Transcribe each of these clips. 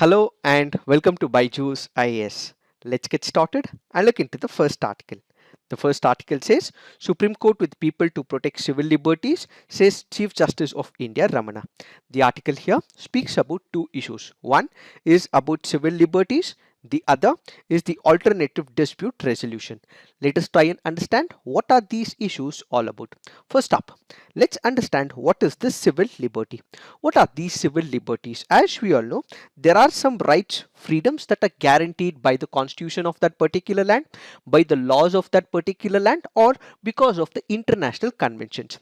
Hello and welcome to Byju's IAS. Let's get started and look into the first article. The first article says Supreme Court with people to protect civil liberties, says Chief Justice of India Ramana. The article here speaks about two issues. One is about civil liberties, the other is the alternative dispute resolution. Let us try and understand what are these issues all about. First up, let's understand what is this civil liberty. What are these civil liberties? As we all know, there are some rights, freedoms that are guaranteed by the constitution of that particular land, by the laws of that particular land, or because of the international conventions.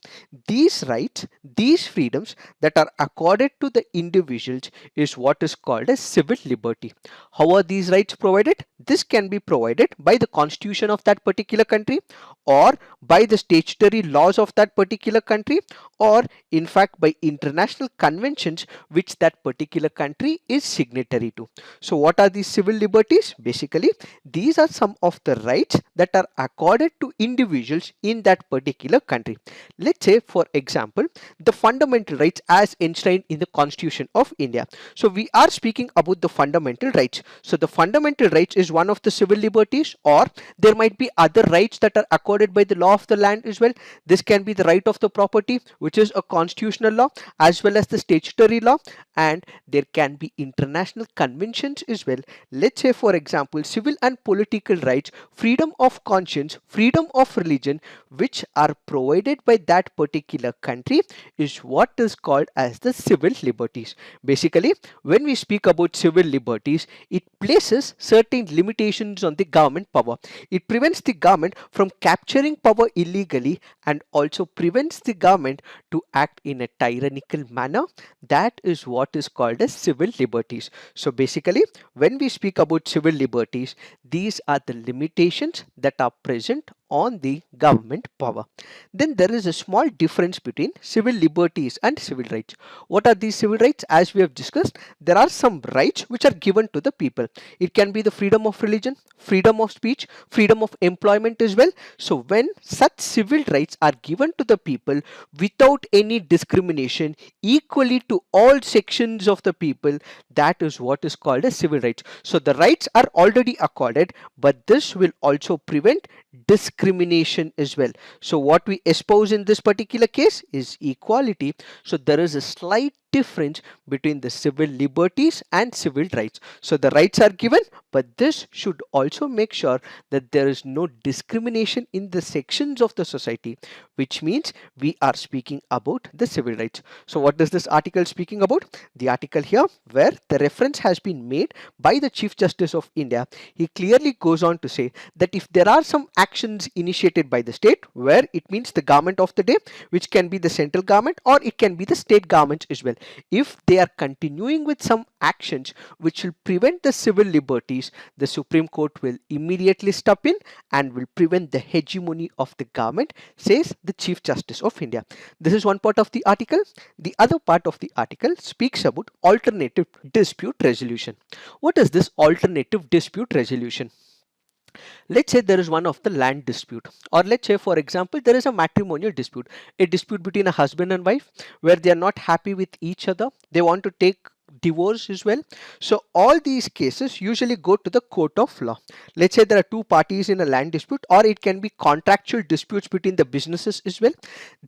These rights, these freedoms that are accorded to the individuals is what is called as civil liberty. How are these rights provided? This can be provided by the constitution of that particular country, or by the statutory laws of that particular country, or in fact by international conventions which that particular country is signatory to. So what are these civil liberties? Basically, these are some of the rights that are accorded to individuals in that particular country. Let's say, for example, the fundamental rights as enshrined in the Constitution of India. So we are speaking about the fundamental rights. So the fundamental rights is one of the civil liberties, or there might be other rights that are accorded by the law of the land as well. This can be the right of the property, which is a constitutional law, as well as the statutory law, and there can be international conventions as well. Let's say, for example, civil and political rights, freedom of conscience, freedom of religion, which are provided by that particular country, is what is called as the civil liberties. Basically, when we speak about civil liberties, it places certain limitations on the government power. It prevents the government from capturing power illegally, and also prevents the government to act in a tyrannical manner. That is what is called as civil liberties. So basically, when we speak about civil liberties, these are the limitations that are present on the government power. Then there is a small difference between civil liberties and civil rights. What are these civil rights? As we have discussed, there are some rights which are given to the people. It can be the freedom of religion, freedom of speech, freedom of employment as well. So when such civil rights are given to the people without any discrimination, equally to all sections of the people, that is what is called as civil rights. So the rights are already accorded, but this will also prevent discrimination as well. So what we espouse in this particular case is equality. So there is a slight difference between the civil liberties and civil rights. So the rights are given, but this should also make sure that there is no discrimination in the sections of the society, which means we are speaking about the civil rights. So what is this article speaking about? The article here, where the reference has been made by the Chief Justice of India, he clearly goes on to say that if there are some actions initiated by the state, where it means the government of the day, which can be the central government or it can be the state government as well, if they are continuing with some actions which will prevent the civil liberties, the Supreme Court will immediately step in and will prevent the hegemony of the government, says the Chief Justice of India. This is one part of the article. The other part of the article speaks about alternative dispute resolution. What is this alternative dispute resolution? Let's say there is one of the land dispute, or let's say, for example, there is a matrimonial dispute, a dispute between a husband and wife, where they are not happy with each other, they want to take divorce as well. So all these cases usually go to the court of law. Let's say there are two parties in a land dispute, or it can be contractual disputes between the businesses as well.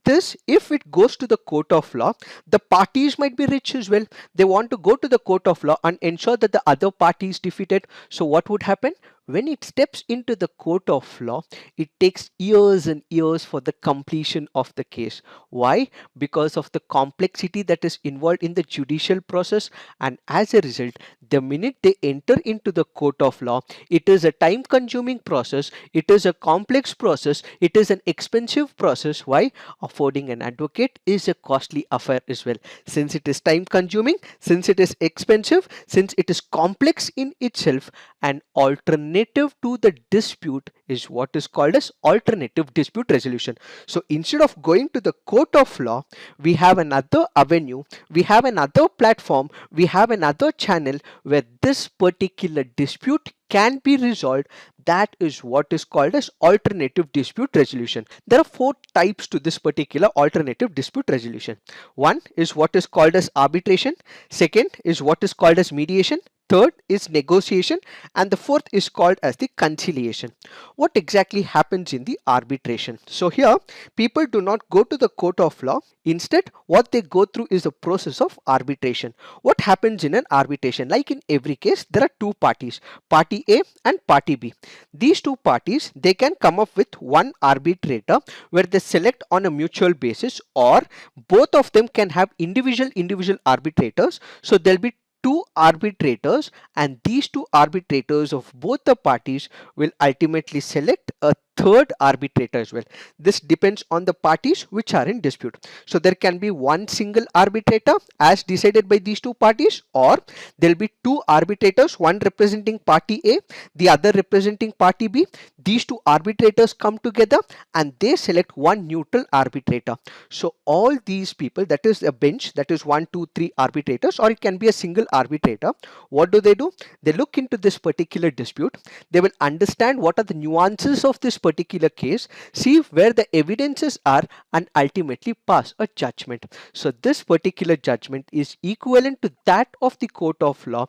This, if it goes to the court of law, the parties might be rich as well, they want to go to the court of law and ensure that the other party is defeated. So what would happen? When it steps into the court of law, it takes years and years for the completion of the case. Why? Because of the complexity that is involved in the judicial process, and as a result, the minute they enter into the court of law, it is a time consuming process, it is a complex process, it is an expensive process. Why? Affording an advocate is a costly affair as well. Since it is time consuming, since it is expensive, since it is complex in itself, an alternative to the dispute is what is called as alternative dispute resolution. So instead of going to the court of law, we have another avenue, we have another platform, we have another channel where this particular dispute can be resolved. That is what is called as alternative dispute resolution. There are four types to this particular alternative dispute resolution. One is what is called as arbitration. Second is what is called as mediation. third is negotiation, and the fourth is called as the conciliation. What exactly happens in the arbitration? So here people do not go to the court of law. Instead, what they go through is the process of arbitration. What happens in an arbitration? Like in every case, there are two parties, party A and party B. These two parties, they can come up with one arbitrator where they select on a mutual basis, or both of them can have individual arbitrators. So there'll be two arbitrators, and these two arbitrators of both the parties will ultimately select a third arbitrator as well. This depends on the parties which are in dispute. So there can be one single arbitrator as decided by these two parties, or there will be two arbitrators, one representing party A, the other representing party B. These two arbitrators come together and they select one neutral arbitrator. So all these people, that is a bench, that is 1, 2, 3 arbitrators, or it can be a single arbitrator. What do? They look into this particular dispute. They will understand what are the nuances of this particular case, see where the evidences are, and ultimately pass a judgment. So this particular judgment is equivalent to that of the court of law,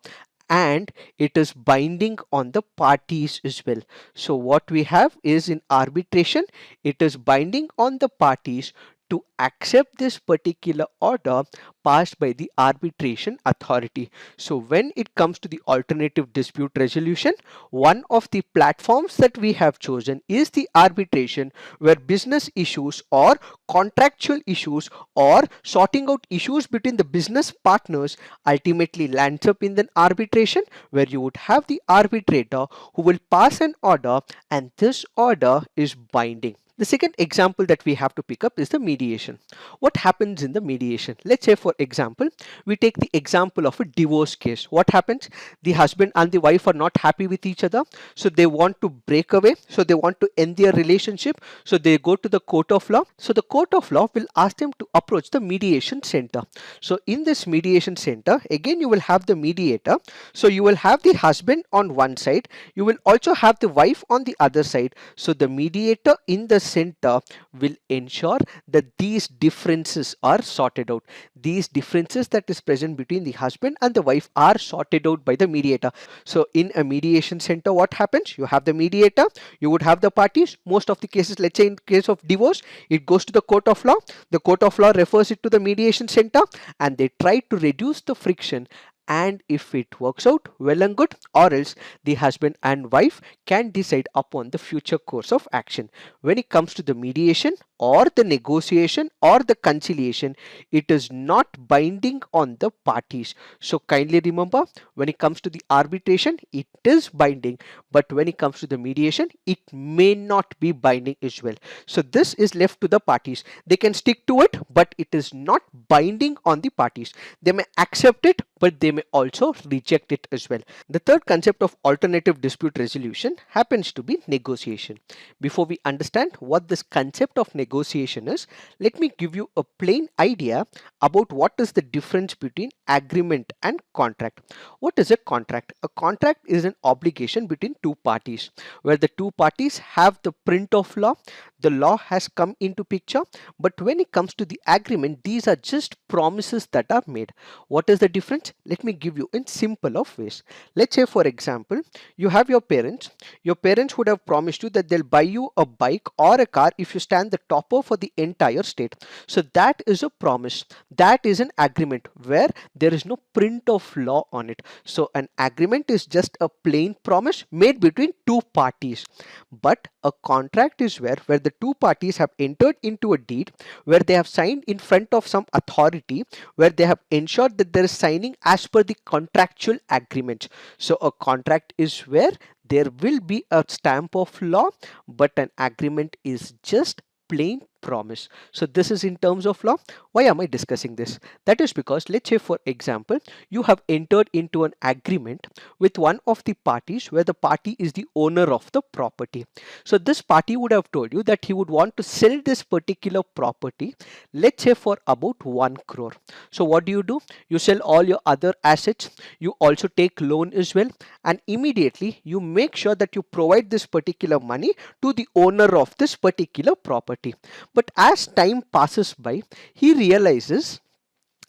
and it is binding on the parties as well. So what we have is, in arbitration, it is binding on the parties to accept this particular order passed by the arbitration authority. So when it comes to the alternative dispute resolution, one of the platforms that we have chosen is the arbitration, where business issues or contractual issues or sorting out issues between the business partners ultimately lands up in an arbitration, where you would have the arbitrator who will pass an order, and this order is binding. The second example that we have to pick up is the mediation. What happens in the mediation? Let's say, for example, we take the example of a divorce case. What happens? The husband and the wife are not happy with each other, so they want to break away, so they want to end their relationship, so they go to the court of law. So the court of law will ask them to approach the mediation center. So in this mediation center, again you will have the mediator. So you will have the husband on one side, you will also have the wife on the other side. So the mediator in the center will ensure that these differences are sorted out. These differences that is present between the husband and the wife are sorted out by the mediator. So in a mediation center, what happens? You have the mediator, you would have the parties. Most of the cases, let's say in case of divorce, it goes to the court of law. The court of law refers it to the mediation center, and they try to reduce the friction. And if it works out, well and good, or else the husband and wife can decide upon the future course of action. When it comes to the mediation or the negotiation or the conciliation, it is not binding on the parties. So kindly remember, when it comes to the arbitration, it is binding, but when it comes to the mediation, it may not be binding as well. So this is left to the parties. They can stick to it, but it is not binding on the parties. They may accept it, but they may also reject it as well. The third concept of alternative dispute resolution happens to be negotiation. Before we understand what this concept of negotiation is, let me give you a plain idea about what is the difference between agreement and contract. What is a contract? A contract is an obligation between two parties, where the two parties have the print of law. The law has come into picture, but when it comes to the agreement, these are just promises that are made. What is the difference? Let me give you in simple of ways. Let's say, for example, you have your parents. Your parents would have promised you that they'll buy you a bike or a car if you stand the topper for the entire state. So that is a promise. That is an agreement where there is no print of law on it. So an agreement is just a plain promise made between two parties. But a contract is where the two parties have entered into a deed, where they have signed in front of some authority, where they have ensured that there is signing as per the contractual agreement. So a contract is where there will be a stamp of law, but an agreement is just plain promise. So this is in terms of law. Why am I discussing this? That is because, let's say for example, you have entered into an agreement with one of the parties, where the party is the owner of the property. So this party would have told you that he would want to sell this particular property, let's say for about 1 crore. So what do? You sell all your other assets, you also take loan as well, and immediately you make sure that you provide this particular money to the owner of this particular property. But as time passes by, he realizes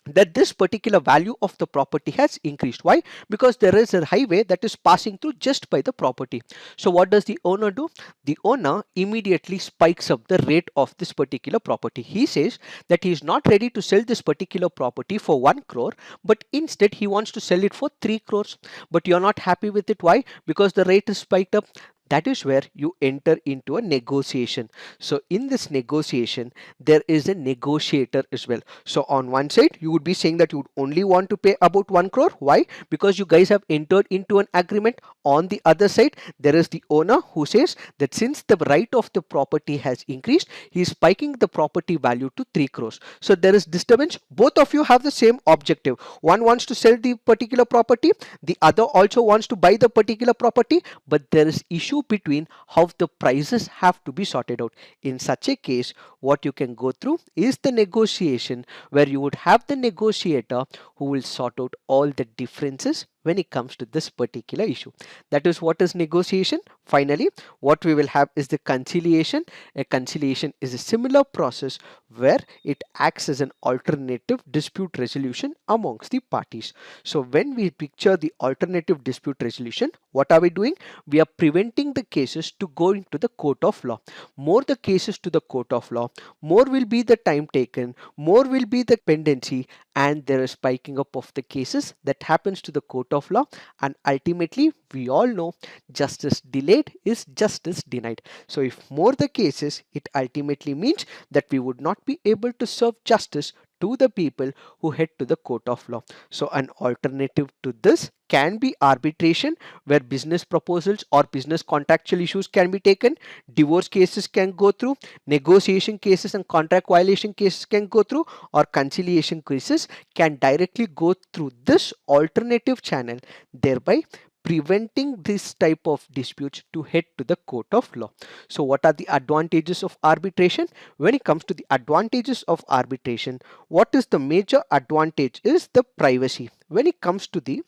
that this particular value of the property has increased. Why? Because there is a highway that is passing through just by the property. So what does the owner do? The owner immediately spikes up the rate of this particular property. He says that he is not ready to sell this particular property for 1 crore, but instead he wants to sell it for 3 crores. But you're not happy with it. Why? Because the rate is spiked up. That is where you enter into a negotiation. So in this negotiation, there is a negotiator as well. So on one side, you would be saying that you would only want to pay about 1 crore. Why? Because you guys have entered into an agreement. On the other side, there is the owner who says that since the right of the property has increased, he is spiking the property value to 3 crores. So there is disturbance. Both of you have the same objective. One wants to sell the particular property, the other also wants to buy the particular property, but there is issue between how the prices have to be sorted out. In such a case, what you can go through is the negotiation, where you would have the negotiator who will sort out all the differences when it comes to this particular issue. That is what is negotiation. Finally, what we will have is the conciliation. A conciliation is a similar process where it acts as an alternative dispute resolution amongst the parties. So when we picture the alternative dispute resolution, what are we doing? We are preventing the cases to go into the court of law. More the cases to the court of law, more will be the time taken, more will be the pendency, and there is spiking up of the cases that happens to the court of law. And ultimately, we all know justice delayed is justice denied. So if more the cases, it ultimately means that we would not be able to serve justice to the people who head to the court of law. So an alternative to this can be arbitration, where business proposals or business contractual issues can be taken, divorce cases can go through, negotiation cases and contract violation cases can go through, or conciliation cases can directly go through this alternative channel, thereby preventing this type of disputes to head to the court of law. So what are the advantages of arbitration? When it comes to the advantages of arbitration, what is the major advantage is the privacy. When it comes to the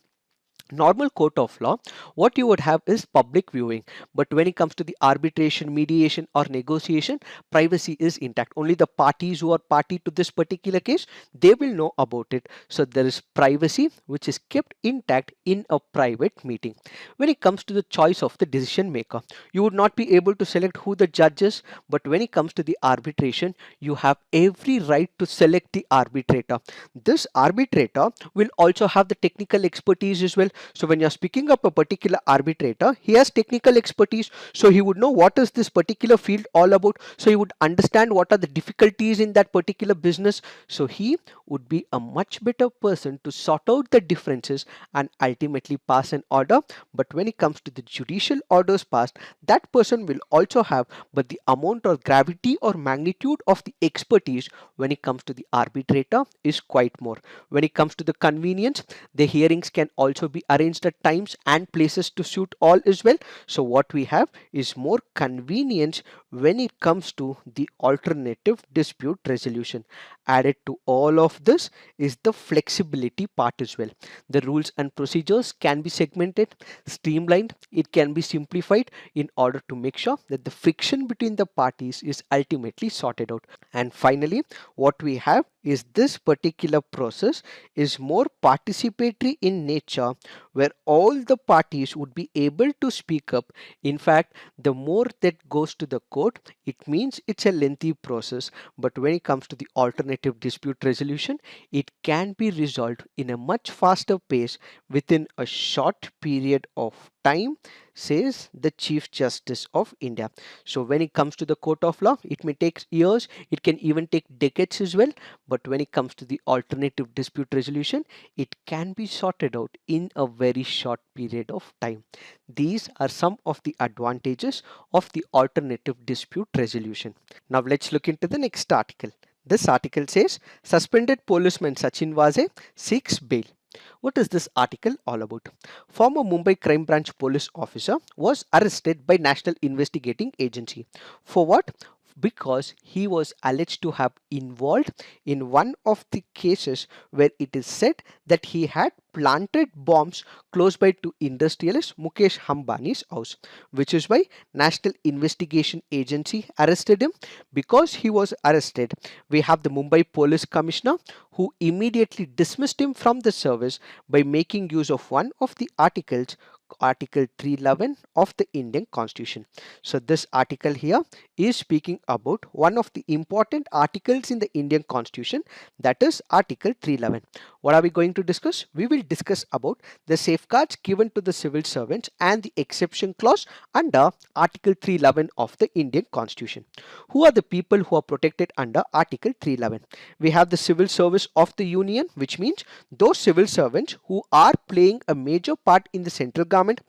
normal court of law, what you would have is public viewing, but when it comes to the arbitration, mediation or negotiation, privacy is intact. Only the parties who are party to this particular case, they will know about it. So there is privacy which is kept intact in a private meeting. When it comes to the choice of the decision maker, you would not be able to select who the judge is, but when it comes to the arbitration, you have every right to select the arbitrator. This arbitrator will also have the technical expertise as well. So when you're speaking up a particular arbitrator, he has technical expertise. So he would know what is this particular field all about. So he would understand what are the difficulties in that particular business. So he would be a much better person to sort out the differences and ultimately pass an order. But when it comes to the judicial orders passed, that person will also have, but the amount or gravity or magnitude of the expertise when it comes to the arbitrator is quite more. When it comes to the convenience, the hearings can also be arranged at times and places to suit all as well. So what we have is more convenience when it comes to the alternative dispute resolution. Added to all of this is the flexibility part as well. The rules and procedures can be segmented, streamlined, it can be simplified in order to make sure that the friction between the parties is ultimately sorted out. And finally, what we have is this particular process is more participatory in nature, where all the parties would be able to speak up. In fact, the more that goes to the court, it means it's a lengthy process. But when it comes to the alternative dispute resolution, it can be resolved in a much faster pace within a short period of time, says the Chief Justice of India. So when it comes to the court of law, it may take years, it can even take decades as well. But when it comes to the alternative dispute resolution, it can be sorted out in a very short period of time. These are some of the advantages of the alternative dispute resolution. Now let's look into the next article. This article says suspended policeman Sachin Vaze seeks bail. What is this article all about? Former Mumbai Crime Branch police officer was arrested by National Investigating Agency. For what? because he was alleged to have involved in one of the cases where it is said that he had planted bombs close by to industrialist Mukesh Ambani's house, which is why National Investigation Agency arrested him. Because he was arrested, we have the Mumbai Police Commissioner who immediately dismissed him from the service by making use of one of the articles, Article 311 of the Indian Constitution. So this article here is speaking about one of the important articles in the Indian Constitution, that is Article 311. What are we going to discuss? We will discuss about the safeguards given to the civil servants and the exception clause under Article 311 of the Indian Constitution. Who are the people who are protected under Article 311? We have the civil service of the union, which means those civil servants who are playing a major part in the central government,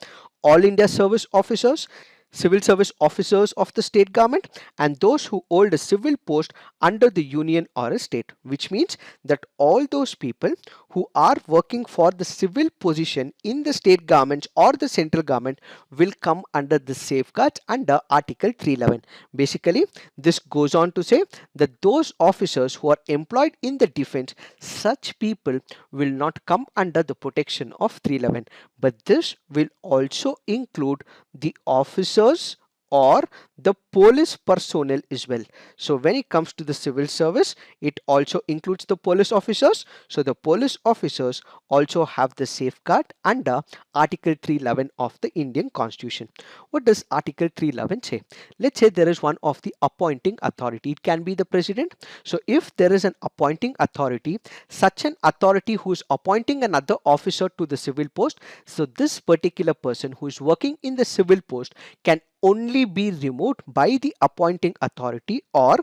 all India service officers, civil service officers of the state government, and those who hold a civil post under the union or a state, which means that all those people who are working for the civil position in the state governments or the central government will come under the safeguards under Article 311. Basically, this goes on to say that those officers who are employed in the defense, such people will not come under the protection of 311, but this will also include the officers or the police personnel as well. So when it comes to the civil service, it also includes the police officers. So the police officers also have the safeguard under Article 311 of the Indian Constitution. What does Article 311 say? Let's say there is one of the appointing authority. It can be the president. So if there is an appointing authority, such an authority who is appointing another officer to the civil post, so this particular person who is working in the civil post can only be removed by the appointing authority, or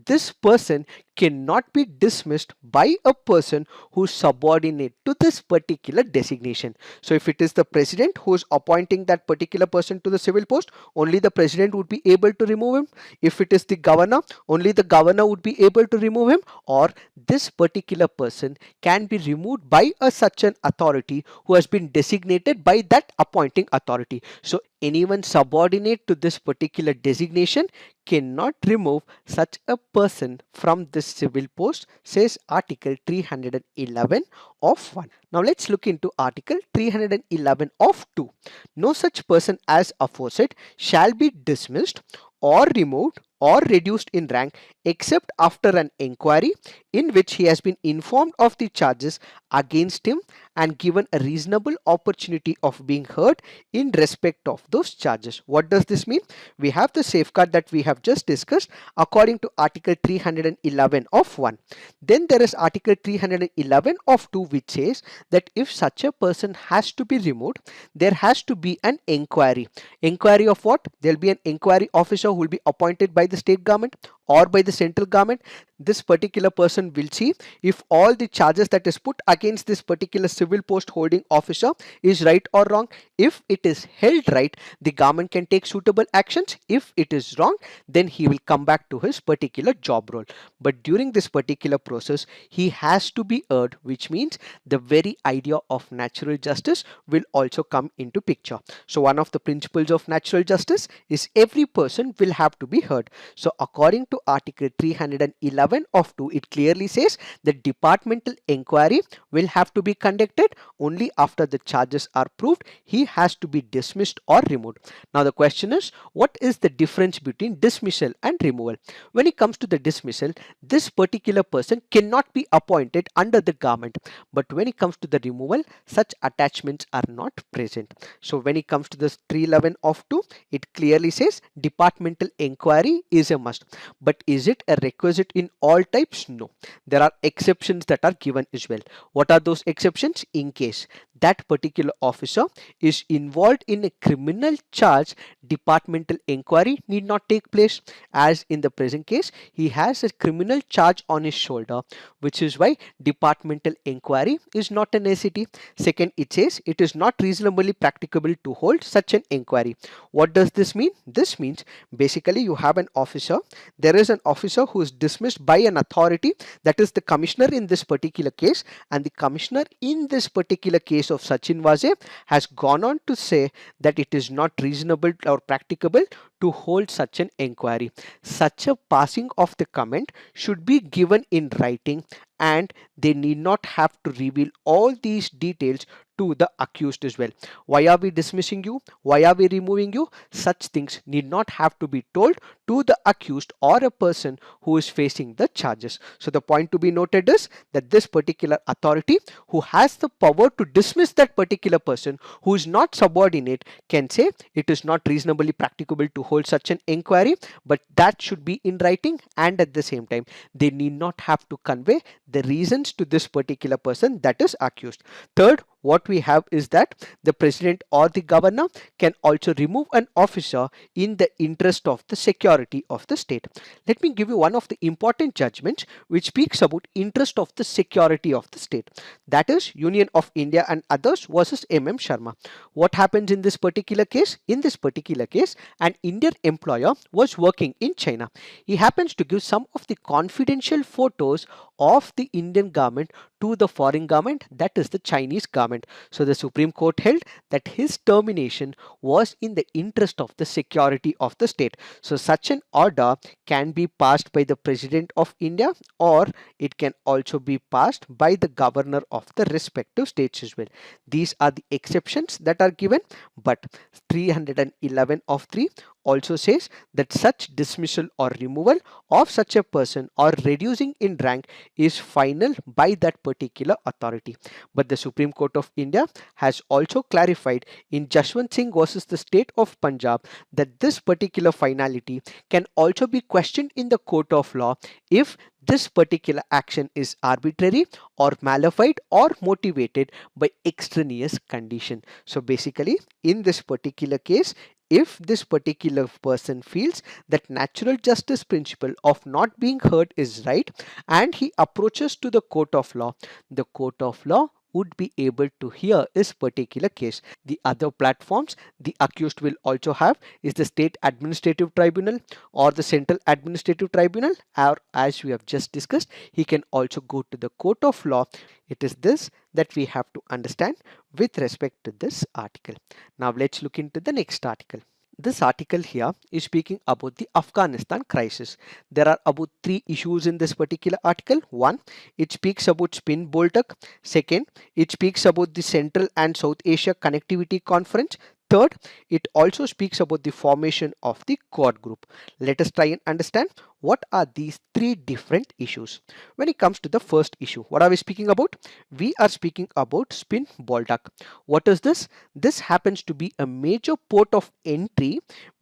this person cannot be dismissed by a person who is subordinate to this particular designation. So if it is the president who is appointing that particular person to the civil post, only the president would be able to remove him. If it is the governor, only the governor would be able to remove him, or this particular person can be removed by a such an authority who has been designated by that appointing authority. So anyone subordinate to this particular designation cannot remove such a person from this civil post, says Article 311 of 1. Now let's look into Article 311 of 2. No such person as aforesaid shall be dismissed or removed or reduced in rank except after an inquiry in which he has been informed of the charges against him and given a reasonable opportunity of being heard in respect of those charges. What does this mean? We have the safeguard that we have just discussed according to Article 311 of 1. Then there is Article 311 of 2, which says that if such a person has to be removed, there has to be an inquiry. Inquiry of what? There will be an inquiry officer who will be appointed by the state government or by the central government. This particular person will see if all the charges that is put against this particular civil post holding officer is right or wrong. If it is held right, the government can take suitable actions. If it is wrong, then he will come back to his particular job role. But during this particular process, he has to be heard, which means the very idea of natural justice will also come into picture. So one of the principles of natural justice is every person will have to be heard. So according to Article 311 of 2, it clearly says that departmental inquiry will have to be conducted only after the charges are proved. He has to be dismissed or removed. Now the question is, what is the difference between dismissal and removal? When it comes to the dismissal, this particular person cannot be appointed under the government, but when it comes to the removal, such attachments are not present. So when it comes to this 311 of 2, it clearly says departmental inquiry is a must. But is it a requisite in all types? No. There are exceptions that are given as well. What are those exceptions? In case that particular officer is involved in a criminal charge, departmental inquiry need not take place. As in the present case, he has a criminal charge on his shoulder, which is why departmental inquiry is not a necessity. Second, it says it is not reasonably practicable to hold such an inquiry. What does this mean? This means basically you have an officer, there there is an officer who is dismissed by an authority, that is the commissioner in this particular case, and the commissioner in this particular case of Sachin Waze has gone on to say that it is not reasonable or practicable to hold such an inquiry. Such a passing of the comment should be given in writing, and they need not have to reveal all these details to the accused as well. Why are we dismissing you? Why are we removing you? Such things need not have to be told to the accused or a person who is facing the charges. So the point to be noted is that this particular authority who has the power to dismiss that particular person who is not subordinate can say it is not reasonably practicable to hold such an inquiry, but that should be in writing, and at the same time they need not have to convey the reasons to this particular person that is accused. Third, what we have is that the president or the governor can also remove an officer in the interest of the security of the state. Let me give you one of the important judgments which speaks about interest of the security of the state. That is Union of India and others versus MM Sharma. What happens in this particular case? In this particular case, an Indian employer was working in China. He happens to give some of the confidential photos of the Indian government to the foreign government, that is the Chinese government. So the Supreme Court held that his termination was in the interest of the security of the state. So such an order can be passed by the President of India, or it can also be passed by the governor of the respective states as well. These are the exceptions that are given, but 311 of 3 also says that such dismissal or removal of such a person or reducing in rank is final by that particular authority. But the Supreme Court of India has also clarified in Jaswant Singh versus the state of Punjab that this particular finality can also be questioned in the court of law if this particular action is arbitrary or malified or motivated by extraneous condition. So basically, in this particular case, if this particular person feels that natural justice principle of not being heard is right and he approaches to the court of law, the court of law would be able to hear this particular case. The other platforms the accused will also have is the state administrative tribunal or the central administrative tribunal, or as we have just discussed, he can also go to the court of law. It is this that we have to understand with respect to this article. Now let's look into the next article. This article here is speaking about the Afghanistan crisis. There are about 3 issues in this particular article. One, it speaks about Spin Bolduc. Second, it speaks about the Central and South Asia Connectivity Conference. Third, it also speaks about the formation of the Quad Group. Let us try and understand what are these 3 different issues. When it comes to the first issue, what are we speaking about? We are speaking about Spin Bolduc. What is this? This happens to be a major port of entry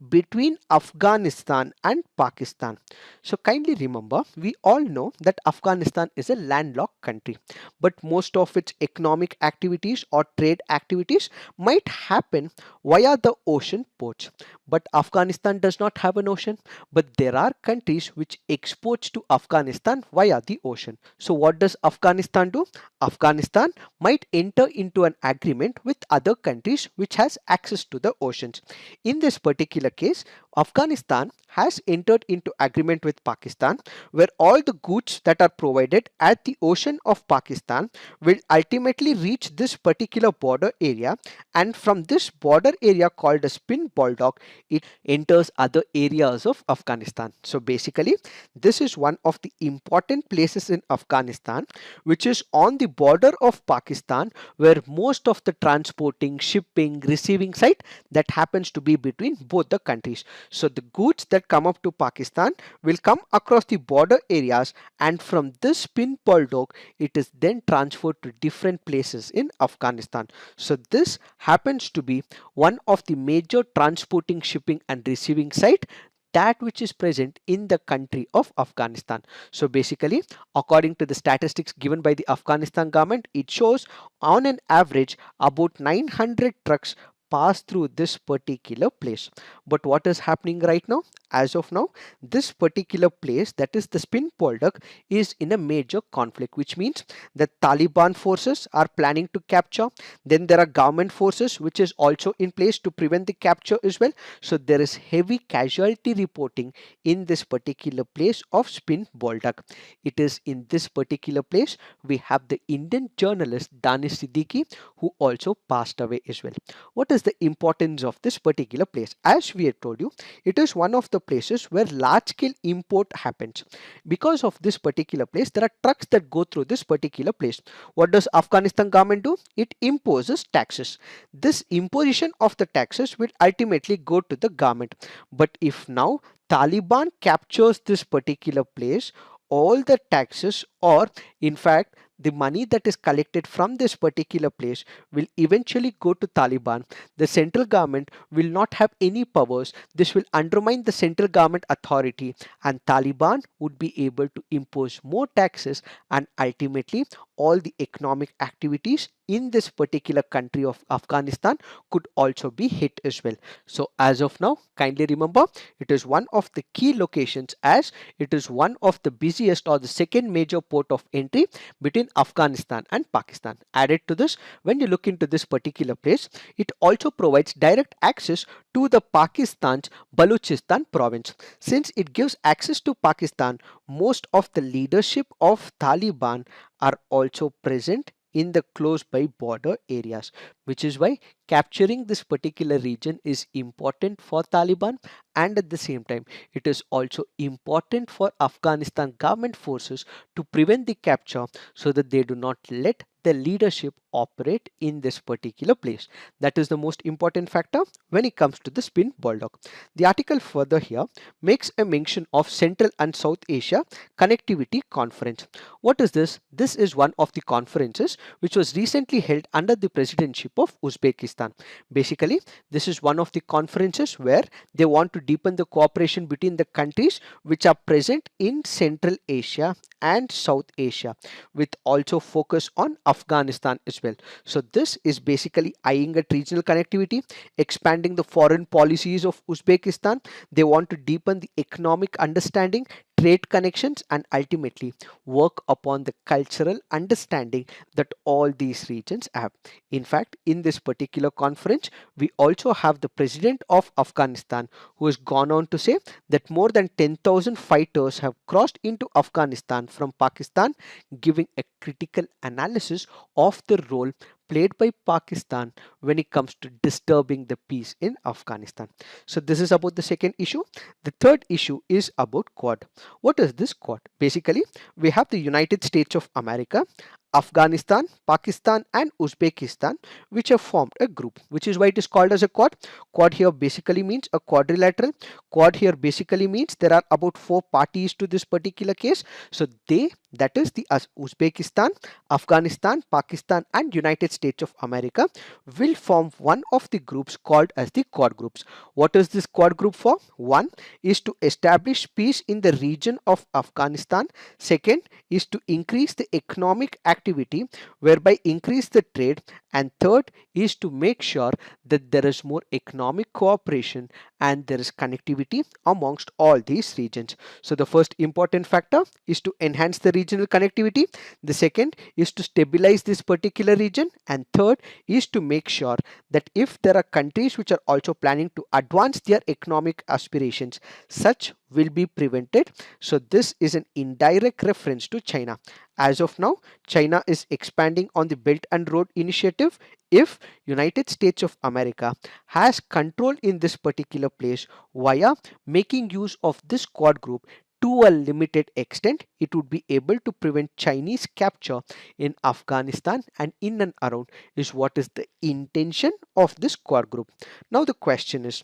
between Afghanistan and Pakistan. So kindly remember, we all know that Afghanistan is a landlocked country, but most of its economic activities or trade activities might happen via the ocean ports. But Afghanistan does not have an ocean, but there are countries which exports to Afghanistan via the ocean. So what does Afghanistan do? Afghanistan might enter into an agreement with other countries which has access to the oceans. In this particular case, Afghanistan has entered into agreement with Pakistan, where all the goods that are provided at the ocean of Pakistan will ultimately reach this particular border area, and from this border area called a Spin Bolduc, it enters other areas of Afghanistan. So basically, this is one of the important places in Afghanistan which is on the border of Pakistan, where most of the transporting, shipping, receiving site that happens to be between both the countries. So the goods that come up to Pakistan will come across the border areas, and from this Spin Bolduc it is then transferred to different places in Afghanistan. So this happens to be one of the major transporting, shipping and receiving site that which is present in the country of Afghanistan. So basically, according to the statistics given by the Afghanistan government, it shows on an average about 900 trucks pass through this particular place. But what is happening right now? as of now, this particular place, that is the Spin Boldak, is in a major conflict, which means the Taliban forces are planning to capture. Then there are government forces which is also in place to prevent the capture as well. So there is heavy casualty reporting in this particular place of Spin Boldak. It is in this particular place we have the Indian journalist Danish Siddiqui, who also passed away as well. What is the importance of this particular place? As we had told you, it is one of the places where large scale import happens. Because of this particular place, there are trucks that go through this particular place. What does Afghanistan government do? It imposes taxes. This imposition of the taxes will ultimately go to the government. But if now Taliban captures this particular place, all the taxes, or in fact the money that is collected from this particular place, will eventually go to Taliban. The central government will not have any powers. This will undermine the central government authority, and Taliban would be able to impose more taxes, and ultimately all the economic activities in this particular country of Afghanistan could also be hit as well. So as of now, kindly remember, it is one of the key locations, as it is one of the busiest or the second major port of entry between Afghanistan and Pakistan. Added to this, when you look into this particular place, it also provides direct access to the Pakistan's Balochistan province. Since it gives access to Pakistan, most of the leadership of Taliban are also present in the close by border areas, which is why capturing this particular region is important for Taliban, and at the same time it is also important for Afghanistan government forces to prevent the capture, so that they do not let the leadership operate in this particular place. That is the most important factor when it comes to the Spin Boldak. The article further here makes a mention of Central and South Asia Connectivity Conference. What is this? This is one of the conferences which was recently held under the presidency of Uzbekistan. Basically, this is one of the conferences where they want to deepen the cooperation between the countries which are present in Central Asia and South Asia, with also focus on Afghanistan as well. So this is basically eyeing at regional connectivity, expanding the foreign policies of Uzbekistan. They want to deepen the economic understanding, trade connections, and ultimately work upon the cultural understanding that all these regions have. In fact, in this particular conference, we also have the president of Afghanistan, who has gone on to say that more than 10,000 fighters have crossed into Afghanistan from Pakistan, giving a critical analysis of the role played by Pakistan when it comes to disturbing the peace in Afghanistan. So this is about the second issue. The third issue is about Quad. What is this Quad? Basically, we have the United States of America, Afghanistan, Pakistan, and Uzbekistan, which have formed a group, which is why it is called as a Quad. Quad here basically means a quadrilateral. Quad here basically means there are about four parties to this particular case. So that is the Uzbekistan, Afghanistan, Pakistan, and United States of America, will form one of the groups called as the Quad groups. What is this Quad group for? One is to establish peace in the region of Afghanistan. Second is to increase the economic activity, whereby increase the trade. And third is to make sure that there is more economic cooperation and there is connectivity amongst all these regions. So the first important factor is to enhance the regional connectivity. The second is to stabilize this particular region. And third is to make sure that if there are countries which are also planning to advance their economic aspirations, such will be prevented. So this is an indirect reference to China. As of now, China is expanding on the Belt and Road Initiative. If United States of America has control in this particular place via making use of this Quad group to a limited extent, it would be able to prevent Chinese capture in Afghanistan and in and around, is what is the intention of this Quad group. Now the question is,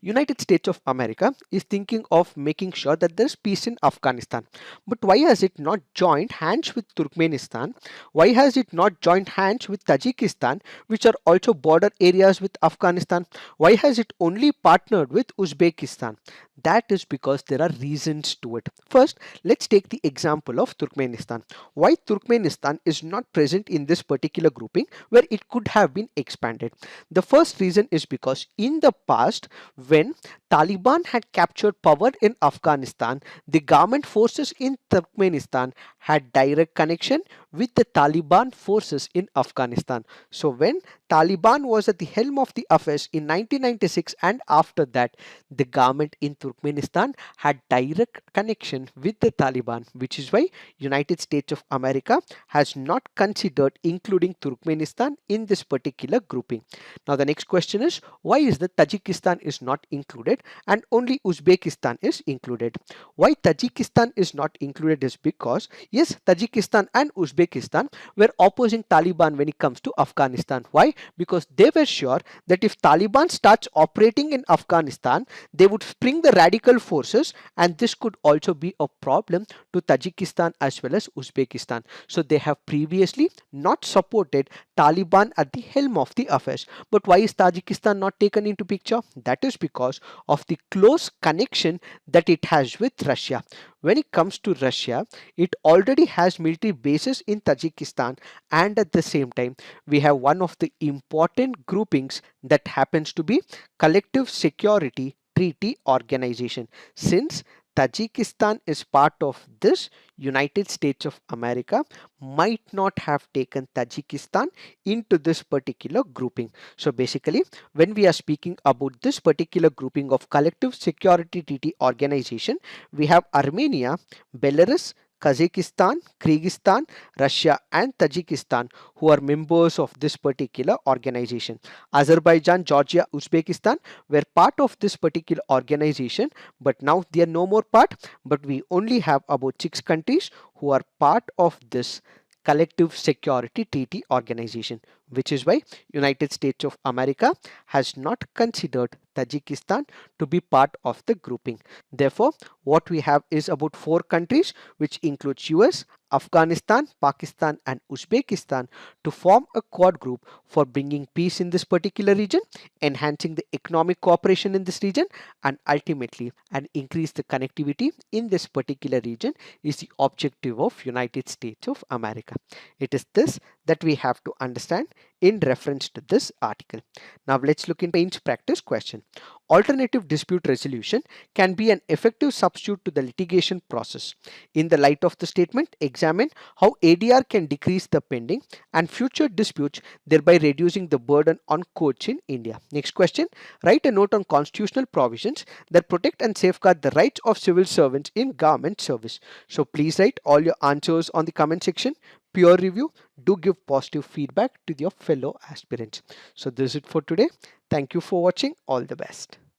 United States of America is thinking of making sure that there is peace in Afghanistan. But why has it not joined hands with Turkmenistan? Why has it not joined hands with Tajikistan, which are also border areas with Afghanistan? Why has it only partnered with Uzbekistan? That is because there are reasons to it. First, let's take the example of Turkmenistan. Why Turkmenistan is not present in this particular grouping where it could have been expanded? The first reason is because in the past, When Taliban had captured power in Afghanistan, the government forces in Turkmenistan had direct connection with the Taliban forces in Afghanistan. So when Taliban was at the helm of the affairs in 1996 and after that, the government in Turkmenistan had direct connection with the Taliban, which is why United States of America has not considered including Turkmenistan in this particular grouping. Now the next question is, why is the Tajikistan is not included and only Uzbekistan is included? Why Tajikistan is not included is because yes, Tajikistan and Uzbekistan were opposing Taliban when it comes to Afghanistan. Why? Because they were sure that if Taliban starts operating in Afghanistan, they would spring the radical forces, and this could also be a problem to Tajikistan as well as Uzbekistan. So they have previously not supported Taliban at the helm of the affairs. But why is Tajikistan not taken into picture? That is because of the close connection that it has with Russia. When it comes to Russia, it already has military bases in Tajikistan, and at the same time, we have one of the important groupings that happens to be Collective Security Treaty Organization. Since Tajikistan is part of this, United States of America might not have taken Tajikistan into this particular grouping. So basically, when we are speaking about this particular grouping of Collective Security Treaty Organization, we have Armenia, Belarus, Kazakhstan, Kyrgyzstan, Russia and Tajikistan who are members of this particular organization. Azerbaijan, Georgia, Uzbekistan were part of this particular organization, but now they are no more part, but we only have about 6 countries who are part of this Collective Security Treaty Organization, which is why United States of America has not considered Tajikistan to be part of the grouping. Therefore, what we have is about 4 countries which includes US, Afghanistan, Pakistan and Uzbekistan to form a quad group for bringing peace in this particular region, enhancing the economic cooperation in this region and ultimately and increase the connectivity in this particular region is the objective of United States of America. It is this that we have to understand in reference to this article. Now let's look into each practice question. Alternative dispute resolution can be an effective substitute to the litigation process. In the light of the statement, examine how ADR can decrease the pending and future disputes, thereby reducing the burden on courts in India. Next question, write a note on constitutional provisions that protect and safeguard the rights of civil servants in government service. So please write all your answers on the comment section. Peer review, do give positive feedback to your fellow aspirants. So this is it for today. Thank you for watching. All the best.